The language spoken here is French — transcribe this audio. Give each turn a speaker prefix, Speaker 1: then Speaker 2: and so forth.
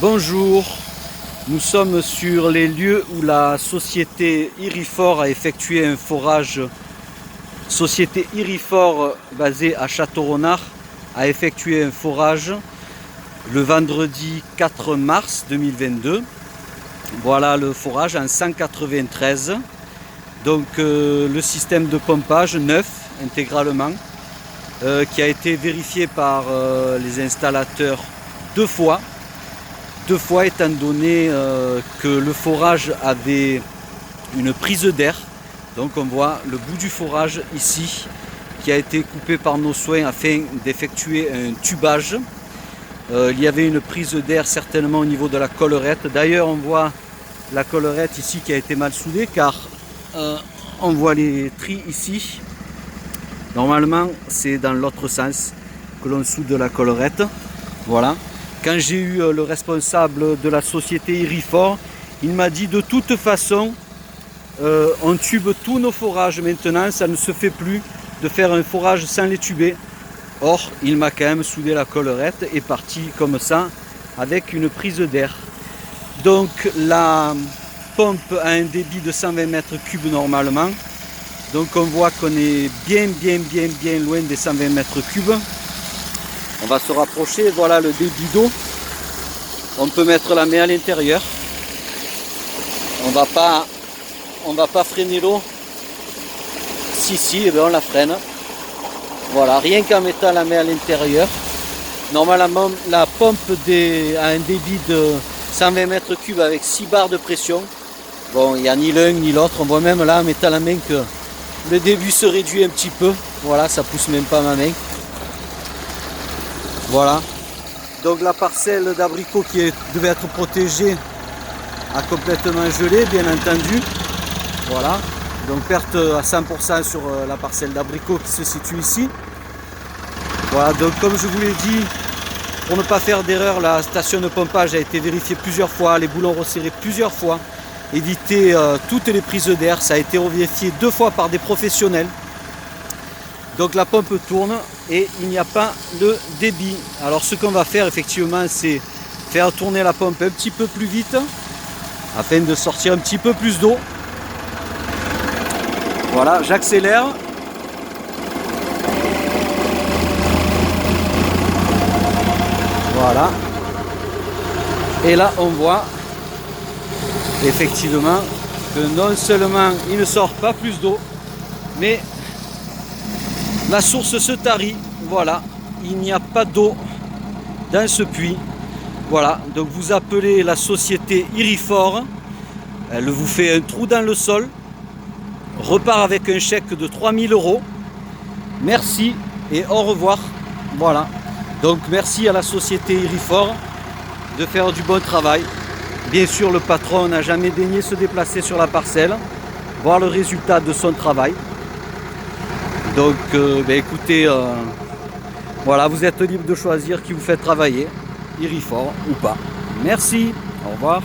Speaker 1: Bonjour, nous sommes sur les lieux où la société Irifor a effectué un forage. Société Irifor basée à Château-Renard a effectué un forage le vendredi 4 mars 2022. Voilà le forage en 193. Donc le système de pompage neuf intégralement qui a été vérifié par les installateurs deux fois étant donné que le forage avait une prise d'air. Donc on voit le bout du forage ici qui a été coupé par nos soins afin d'effectuer un tubage. Il y avait une prise d'air certainement au niveau de la collerette. D'ailleurs on voit la collerette ici qui a été mal soudée car on voit les tris ici. Normalement c'est dans l'autre sens que l'on soude la collerette. Voilà. Quand j'ai eu le responsable de la société Irifor, il m'a dit de toute façon, on tube tous nos forages maintenant, ça ne se fait plus de faire un forage sans les tuber. Or, il m'a quand même soudé la collerette et parti comme ça avec une prise d'air. Donc la pompe a un débit de 120 mètres cubes normalement. Donc on voit qu'on est bien loin des 120 mètres cubes. On va se rapprocher, voilà le débit d'eau. On peut mettre la main à l'intérieur. On va pas freiner l'eau. Si, et bien on la freine. Voilà, rien qu'en mettant la main à l'intérieur. Normalement, la pompe a un débit de 120 mètres cubes avec 6 barres de pression. Bon, il n'y a ni l'un ni l'autre. On voit même là, en mettant la main, que le débit se réduit un petit peu. Voilà, ça pousse même pas ma main. Voilà, donc la parcelle d'abricot qui devait être protégée a complètement gelé, bien entendu. Voilà, donc perte à 100% sur la parcelle d'abricot qui se situe ici. Voilà, donc comme je vous l'ai dit, pour ne pas faire d'erreur, la station de pompage a été vérifiée plusieurs fois, les boulons resserrés plusieurs fois, éviter toutes les prises d'air, ça a été vérifié 2 fois par des professionnels. Donc la pompe tourne et il n'y a pas le débit. Alors ce qu'on va faire effectivement, c'est faire tourner la pompe un petit peu plus vite afin de sortir un petit peu plus d'eau. Voilà, j'accélère. Voilà. Et là on voit effectivement que non seulement il ne sort pas plus d'eau, mais la source se tarit. Voilà, il n'y a pas d'eau dans ce puits. Voilà, donc vous appelez la société Irifor, elle vous fait un trou dans le sol, repart avec un chèque de 3000 €. Merci et au revoir. Voilà, donc merci à la société Irifor de faire du bon travail. Bien sûr, le patron n'a jamais daigné se déplacer sur la parcelle, voir le résultat de son travail. Donc écoutez, voilà, vous êtes libre de choisir qui vous fait travailler, Irifor ou pas. Merci, au revoir.